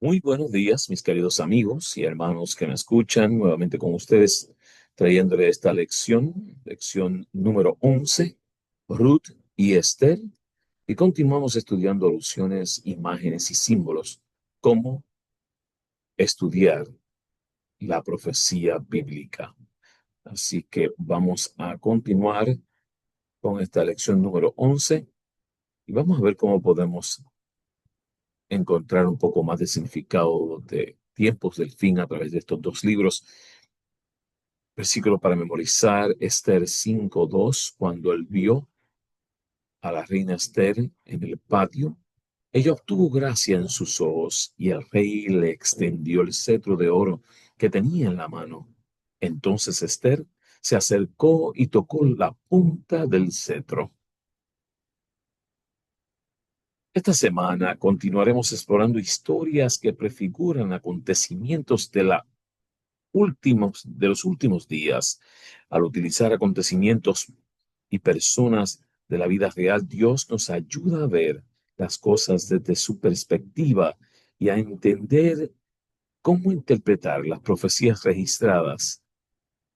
Muy buenos días, mis queridos amigos y hermanos que me escuchan, nuevamente con ustedes, trayéndole esta lección número 11, Ruth y Esther, y continuamos estudiando alusiones, imágenes y símbolos, cómo estudiar la profecía bíblica. Así que vamos a continuar con esta lección número 11 y vamos a ver cómo podemos encontrar un poco más de significado de tiempos del fin a través de estos dos libros. Versículo para memorizar, Esther 5:2, cuando él vio a la reina Esther en el patio, ella obtuvo gracia en sus ojos y el rey le extendió el cetro de oro que tenía en la mano. Entonces Esther se acercó y tocó la punta del cetro. Esta semana continuaremos explorando historias que prefiguran acontecimientos de los últimos días. Al utilizar acontecimientos y personas de la vida real, Dios nos ayuda a ver las cosas desde su perspectiva y a entender cómo interpretar las profecías registradas,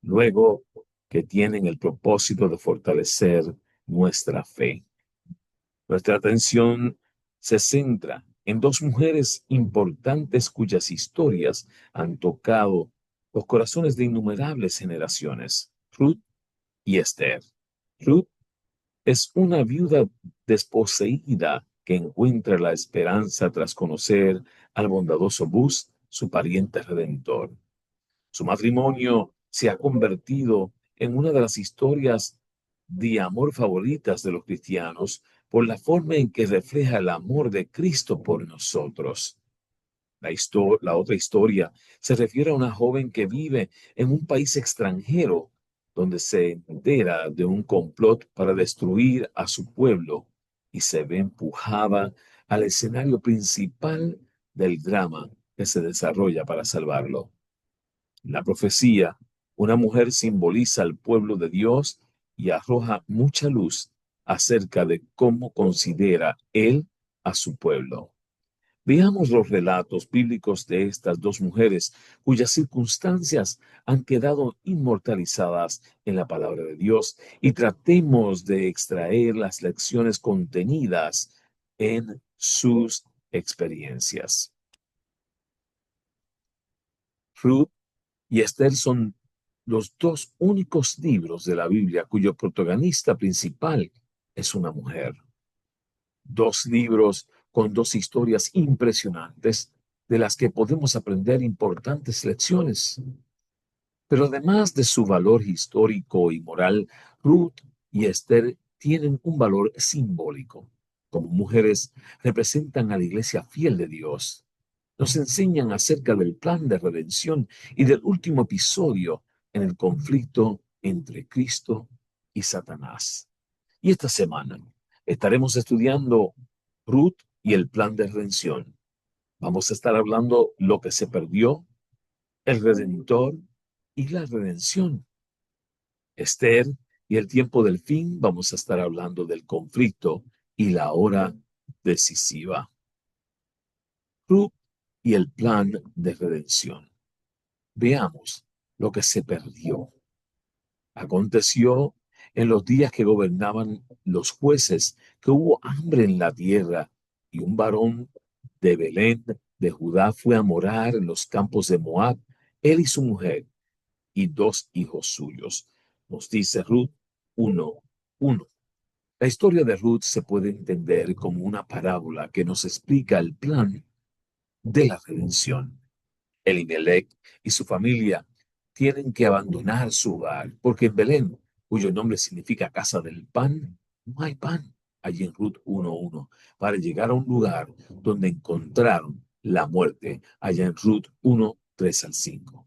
luego que tienen el propósito de fortalecer nuestra fe. Nuestra atención se centra en dos mujeres importantes cuyas historias han tocado los corazones de innumerables generaciones, Ruth y Esther. Ruth es una viuda desposeída que encuentra la esperanza tras conocer al bondadoso Bus, su pariente redentor. Su matrimonio se ha convertido en una de las historias de amor favoritas de los cristianos por la forma en que refleja el amor de Cristo por nosotros. La otra historia se refiere a una joven que vive en un país extranjero donde se entera de un complot para destruir a su pueblo y se ve empujada al escenario principal del drama que se desarrolla para salvarlo. La profecía, una mujer simboliza al pueblo de Dios y arroja mucha luz acerca de cómo considera Él a su pueblo. Veamos los relatos bíblicos de estas dos mujeres cuyas circunstancias han quedado inmortalizadas en la palabra de Dios y tratemos de extraer las lecciones contenidas en sus experiencias. Ruth y Esther son los dos únicos libros de la Biblia cuyo protagonista principal es una mujer. Dos libros con dos historias impresionantes de las que podemos aprender importantes lecciones. Pero además de su valor histórico y moral, Ruth y Esther tienen un valor simbólico. Como mujeres representan a la iglesia fiel de Dios. Nos enseñan acerca del plan de redención y del último episodio en el conflicto entre Cristo y Satanás. Y esta semana estaremos estudiando Ruth y el plan de redención. Vamos a estar hablando lo que se perdió, el Redentor y la redención. Esther y el tiempo del fin, vamos a estar hablando del conflicto y la hora decisiva. Ruth y el plan de redención. Veamos lo que se perdió. Aconteció en los días que gobernaban los jueces que hubo hambre en la tierra y un varón de Belén de Judá fue a morar en los campos de Moab, él y su mujer y dos hijos suyos. Nos dice Ruth 1:1. La historia de Ruth se puede entender como una parábola que nos explica el plan de la redención. Elimelech y su familia tienen que abandonar su hogar, porque en Belén, cuyo nombre significa casa del pan, no hay pan. Allí en Ruth 1:1, para llegar a un lugar donde encontraron la muerte, allá en Ruth 1:3-5.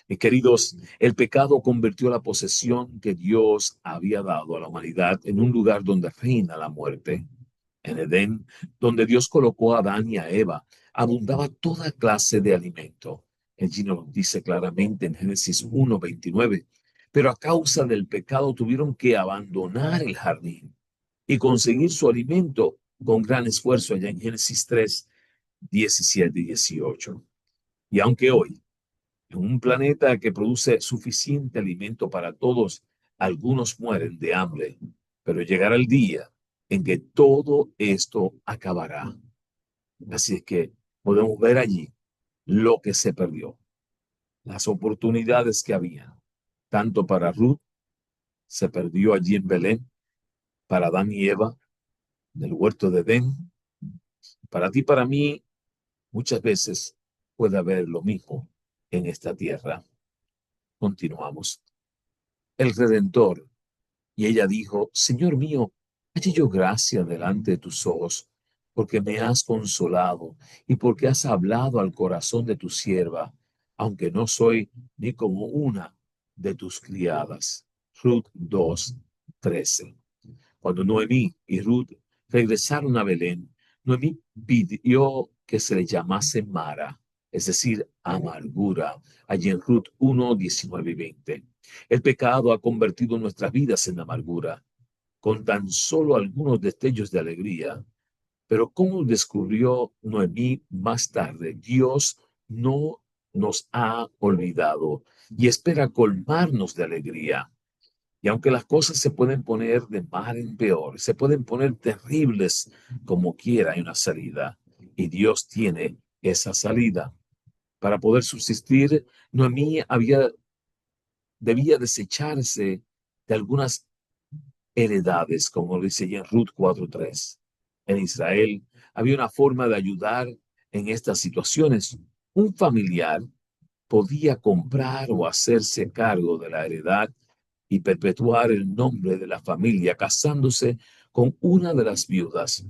Mis queridos, el pecado convirtió la posesión que Dios había dado a la humanidad en un lugar donde reina la muerte. En Edén, donde Dios colocó a Adán y a Eva, abundaba toda clase de alimento. Allí nos dice claramente en Génesis 1:29. Pero a causa del pecado tuvieron que abandonar el jardín y conseguir su alimento con gran esfuerzo allá en Génesis 3. 17 y 18. Y aunque hoy, en un planeta que produce suficiente alimento para todos, algunos mueren de hambre, pero llegará el día en que todo esto acabará. Así es que podemos ver allí lo que se perdió, las oportunidades que había, tanto para Ruth, se perdió allí en Belén, para Adán y Eva, en el huerto de Edén, para ti, para mí, muchas veces puede haber lo mismo en esta tierra. Continuamos. El Redentor. Y ella dijo, Señor mío, halle yo gracia delante de tus ojos, porque me has consolado y porque has hablado al corazón de tu sierva, aunque no soy ni como una de tus criadas. Ruth 2:13. Cuando Noemí y Ruth regresaron a Belén, Noemí pidió que se le llamase Mara, es decir, amargura, allí en Ruth 1:19 y 20. El pecado ha convertido nuestras vidas en amargura, con tan solo algunos destellos de alegría. Pero como descubrió Noemí más tarde, Dios no nos ha olvidado y espera colmarnos de alegría. Y aunque las cosas se pueden poner de mal en peor, se pueden poner terribles, como quiera hay una salida. Y Dios tiene esa salida. Para poder subsistir, Noemí debía desecharse de algunas heredades, como dice ya en Ruth 4:3. En Israel había una forma de ayudar en estas situaciones. Un familiar podía comprar o hacerse cargo de la heredad y perpetuar el nombre de la familia casándose con una de las viudas.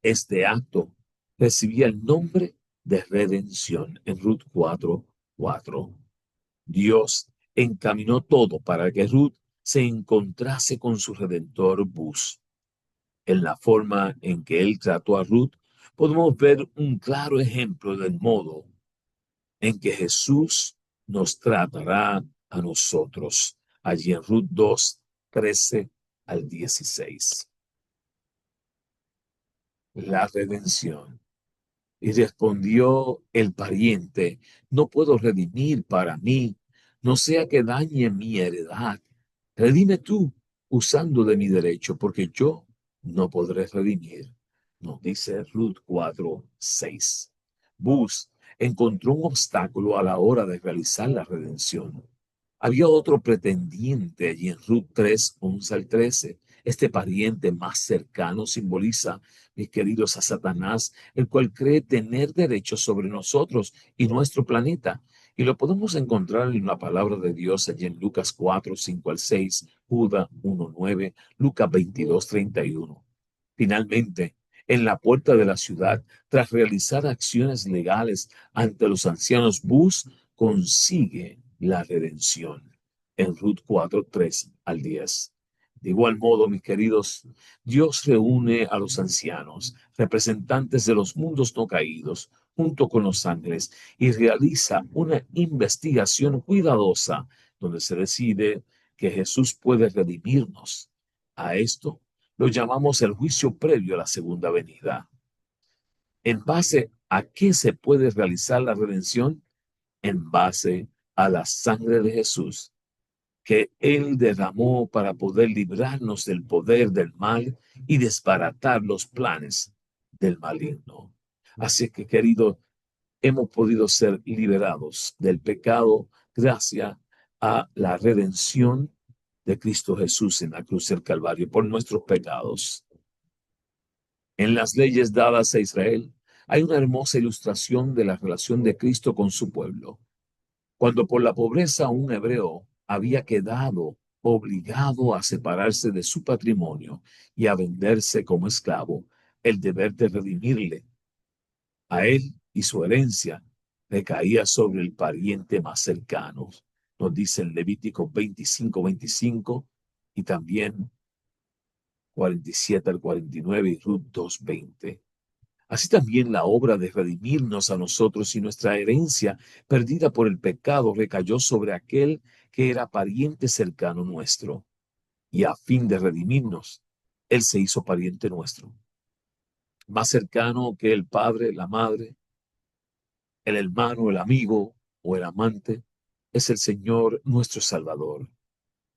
Este acto recibía el nombre de redención en Ruth 4:4. Dios encaminó todo para que Ruth se encontrase con su redentor Bus. En la forma en que él trató a Ruth, podemos ver un claro ejemplo del modo en que Jesús nos tratará a nosotros. Allí en Ruth 2:13 al 16. La redención. Y respondió el pariente, no puedo redimir para mí, no sea que dañe mi heredad. Redime tú usando de mi derecho, porque yo no podré redimir. Nos dice Ruth 4:6. Bus encontró un obstáculo a la hora de realizar la redención. Había otro pretendiente allí en Ruth 3:11 al 13. Este pariente más cercano simboliza, mis queridos, a Satanás, el cual cree tener derecho sobre nosotros y nuestro planeta. Y lo podemos encontrar en la palabra de Dios allí en Lucas 4:5 al 6, Judas 1:9, Lucas 22:31. Finalmente, en la puerta de la ciudad, tras realizar acciones legales ante los ancianos, Bus consigue la redención en Ruth 4:3 al 10. De igual modo, mis queridos, Dios reúne a los ancianos, representantes de los mundos no caídos, junto con los ángeles, y realiza una investigación cuidadosa donde se decide que Jesús puede redimirnos. A esto lo llamamos el juicio previo a la segunda venida. ¿En base a qué se puede realizar la redención? En base a la sangre de Jesús que Él derramó para poder librarnos del poder del mal y desbaratar los planes del maligno. Así que, querido, hemos podido ser liberados del pecado gracias a la redención de Cristo Jesús en la cruz del Calvario por nuestros pecados. En las leyes dadas a Israel hay una hermosa ilustración de la relación de Cristo con su pueblo. Cuando por la pobreza un hebreo había quedado obligado a separarse de su patrimonio y a venderse como esclavo, el deber de redimirle a él y su herencia recaía sobre el pariente más cercano. Nos dice en Levítico 25:25 y también 47 al 49 y Ruth 2:20. Así también la obra de redimirnos a nosotros y nuestra herencia perdida por el pecado recayó sobre aquel que era pariente cercano nuestro. Y a fin de redimirnos, Él se hizo pariente nuestro. Más cercano que el padre, la madre, el hermano, el amigo o el amante, es el Señor nuestro Salvador.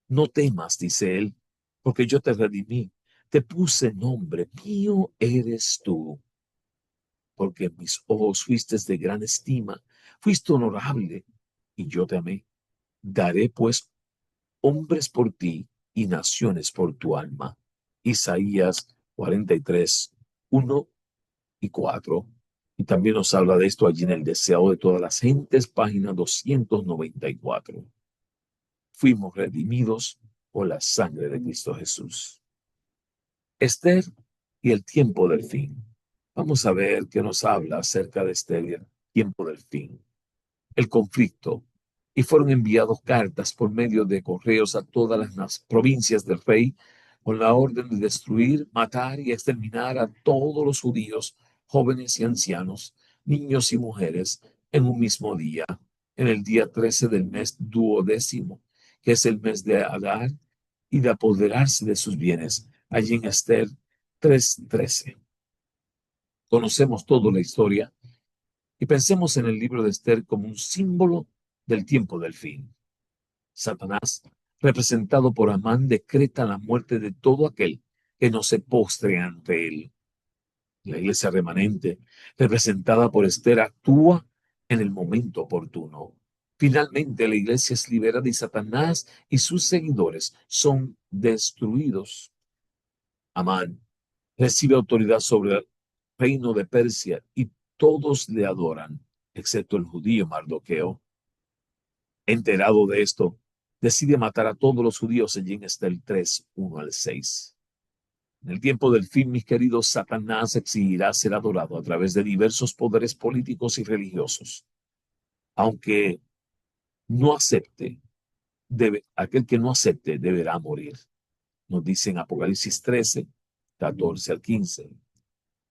No temas, dice él, porque yo te redimí, te puse nombre, mío eres tú, porque en mis ojos fuiste de gran estima, fuiste honorable, y yo te amé. Daré pues hombres por ti y naciones por tu alma. Isaías 43, 1 y 4. Y también nos habla de esto allí en el Deseo de todas las gentes, página 294. Fuimos redimidos por la sangre de Cristo Jesús. Esther y el tiempo del fin. Vamos a ver qué nos habla acerca de Esther y el tiempo del fin. El conflicto. Y fueron enviados cartas por medio de correos a todas las provincias del rey con la orden de destruir, matar y exterminar a todos los judíos, jóvenes y ancianos, niños y mujeres, en un mismo día, en el día 13 del mes duodécimo, que es el mes de Adar, y de apoderarse de sus bienes. Allí en Esther 3:13. Conocemos toda la historia y pensemos en el libro de Esther como un símbolo del tiempo del fin. Satanás, representado por Amán, decreta la muerte de todo aquel que no se postre ante él. La iglesia remanente, representada por Esther, actúa en el momento oportuno. Finalmente, la iglesia es liberada y Satanás y sus seguidores son destruidos. Amán recibe autoridad sobre el reino de Persia y todos le adoran, excepto el judío Mardoqueo. Enterado de esto, decide matar a todos los judíos en Esther 3, 1 al 6. En el tiempo del fin, mis queridos, Satanás exigirá ser adorado a través de diversos poderes políticos y religiosos. Aunque no acepte, aquel que no acepte deberá morir. Nos dice en Apocalipsis 13, 14 al 15.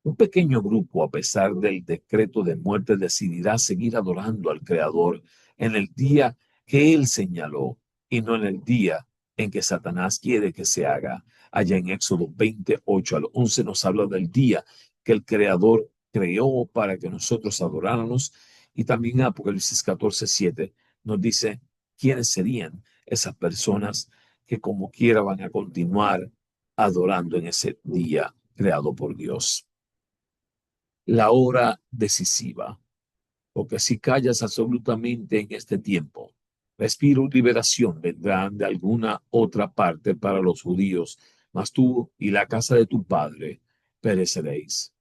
Un pequeño grupo, a pesar del decreto de muerte, decidirá seguir adorando al Creador en el día que Él señaló y no en el día en que Satanás quiere que se haga. Allá en Éxodo 28 al 11 nos habla del día que el Creador creó para que nosotros adoráramos, y también en Apocalipsis 14:7 nos dice quiénes serían esas personas que como quiera van a continuar adorando en ese día creado por Dios. La hora decisiva, porque si callas absolutamente en este tiempo, respiro y liberación vendrán de alguna otra parte para los judíos, mas tú y la casa de tu padre pereceréis.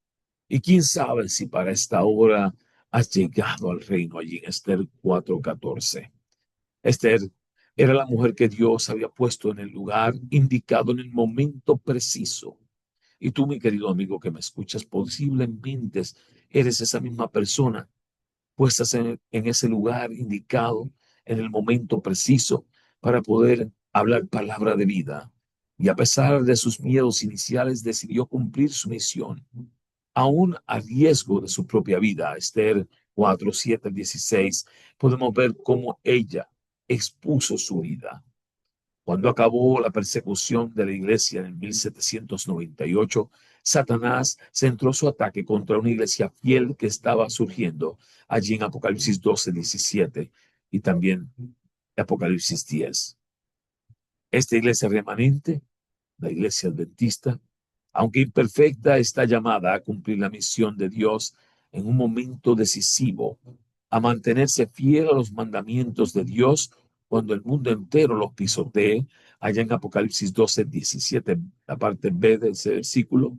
Y quién sabe si para esta hora has llegado al reino, allí en Esther 4:14. Esther era la mujer que Dios había puesto en el lugar indicado en el momento preciso. Y tú, mi querido amigo que me escuchas, posiblemente eres esa misma persona puestas en ese lugar indicado, en el momento preciso, para poder hablar palabra de vida. Y a pesar de sus miedos iniciales, decidió cumplir su misión, aún a riesgo de su propia vida. Esther 4:7-16, podemos ver cómo ella expuso su vida. Cuando acabó la persecución de la iglesia en 1798, Satanás centró su ataque contra una iglesia fiel que estaba surgiendo allí en Apocalipsis 12:17 y también Apocalipsis 10. Esta iglesia remanente, la iglesia adventista, aunque imperfecta, está llamada a cumplir la misión de Dios en un momento decisivo, a mantenerse fiel a los mandamientos de Dios cuando el mundo entero los pisotee, allá en Apocalipsis 12:17, la parte B de ese versículo,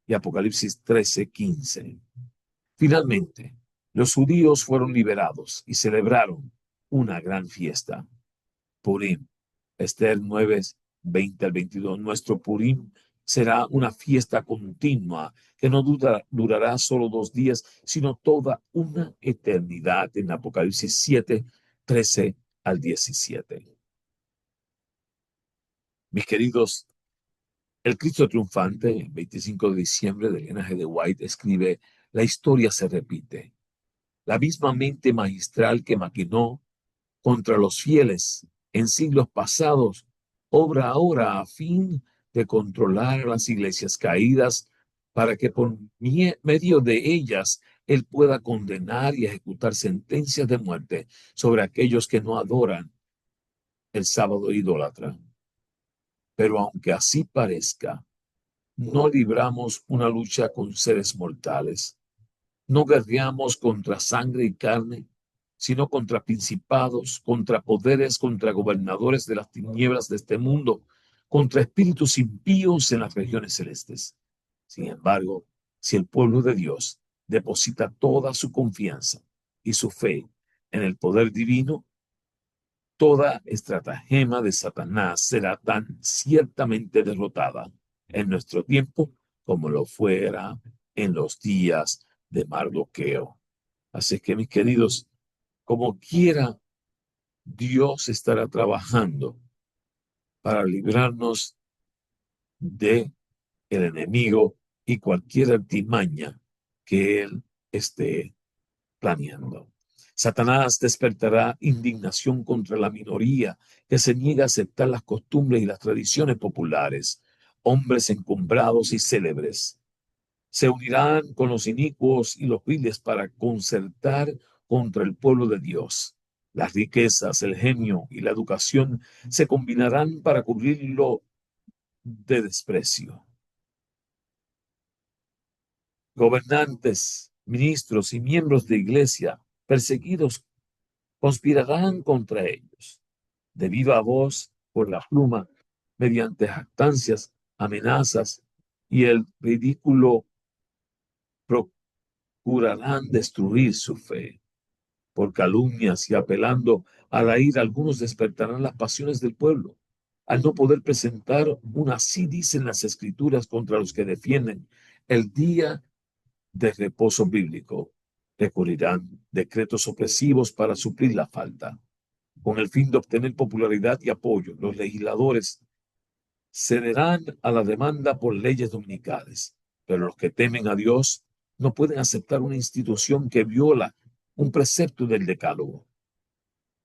y Apocalipsis 13:15. Finalmente, los judíos fueron liberados y celebraron una gran fiesta. Purim. Esther 9:20-22. Nuestro Purim será una fiesta continua que no durará solo 2 días, sino toda una eternidad, en Apocalipsis 7:13-17. Mis queridos, el Cristo triunfante, el 25 de diciembre, del linaje de White, escribe: la historia se repite. La misma mente magistral que maquinó contra los fieles en siglos pasados, obra ahora a fin de controlar a las iglesias caídas para que por medio de ellas Él pueda condenar y ejecutar sentencias de muerte sobre aquellos que no adoran el sábado idólatra. Pero aunque así parezca, no libramos una lucha con seres mortales. No guerreamos contra sangre y carne, sino contra principados, contra poderes, contra gobernadores de las tinieblas de este mundo, contra espíritus impíos en las regiones celestes. Sin embargo, si el pueblo de Dios deposita toda su confianza y su fe en el poder divino, toda estratagema de Satanás será tan ciertamente derrotada en nuestro tiempo como lo fuera en los días de Mardoqueo. Así que, mis queridos, como quiera, Dios estará trabajando para librarnos de el enemigo y cualquier artimaña que él esté planeando. Satanás despertará indignación contra la minoría que se niega a aceptar las costumbres y las tradiciones populares, hombres encumbrados y célebres. Se unirán con los inicuos y los viles para concertar contra el pueblo de Dios. Las riquezas, el genio y la educación se combinarán para cubrirlo de desprecio. Gobernantes, ministros y miembros de iglesia perseguidos conspirarán contra ellos, de viva voz, por la pluma, mediante jactancias, amenazas y el ridículo procurarán destruir su fe. Por calumnias y apelando a la ira, algunos despertarán las pasiones del pueblo. Al no poder presentar una así dicen las escrituras contra los que defienden el día de reposo bíblico, recurrirán decretos opresivos para suplir la falta. Con el fin de obtener popularidad y apoyo, los legisladores cederán a la demanda por leyes dominicales, pero los que temen a Dios no pueden aceptar una institución que viola un precepto del decálogo.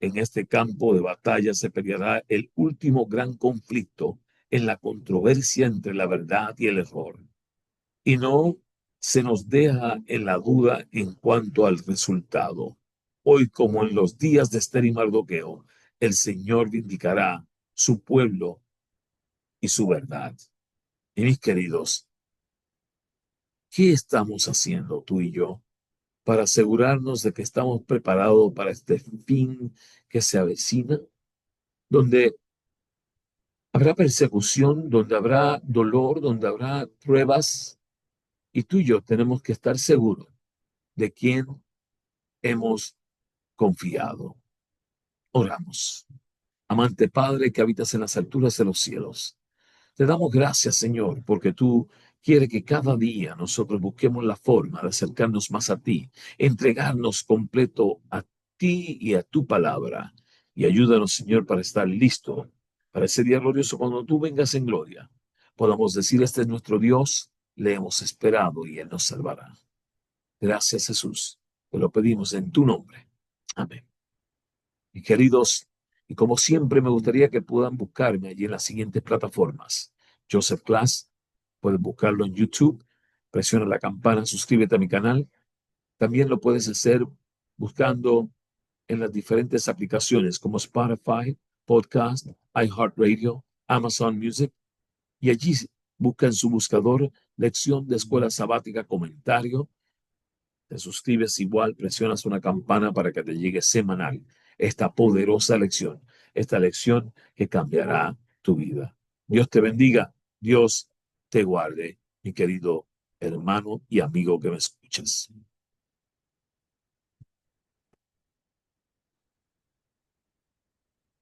En este campo de batalla se peleará el último gran conflicto en la controversia entre la verdad y el error. Y no se nos deja en la duda en cuanto al resultado. Hoy, como en los días de Esther y Mardoqueo, el Señor vindicará su pueblo y su verdad. Y mis queridos, ¿qué estamos haciendo tú y yo para asegurarnos de que estamos preparados para este fin que se avecina, donde habrá persecución, donde habrá dolor, donde habrá pruebas? Y tú y yo tenemos que estar seguros de quién hemos confiado. Oramos. Amante Padre que habitas en las alturas de los cielos, te damos gracias, Señor, porque tú quieres que cada día nosotros busquemos la forma de acercarnos más a ti, entregarnos completo a ti y a tu palabra. Y ayúdanos, Señor, para estar listo para ese día glorioso cuando tú vengas en gloria. Podamos decir, este es nuestro Dios, le hemos esperado y Él nos salvará. Gracias, Jesús. Te lo pedimos en tu nombre. Amén. Y queridos, y como siempre me gustaría que puedan buscarme allí en las siguientes plataformas. Joseph Class, pueden buscarlo en YouTube, presiona la campana, suscríbete a mi canal. También lo puedes hacer buscando en las diferentes aplicaciones como Spotify, Podcast, iHeartRadio, Amazon Music, y allí busca en su buscador lección de escuela sabática comentario. Te suscribes igual, presionas una campana para que te llegue semanal esta poderosa lección, esta lección que cambiará tu vida. Dios te bendiga, Dios te guarde, mi querido hermano y amigo que me escuchas.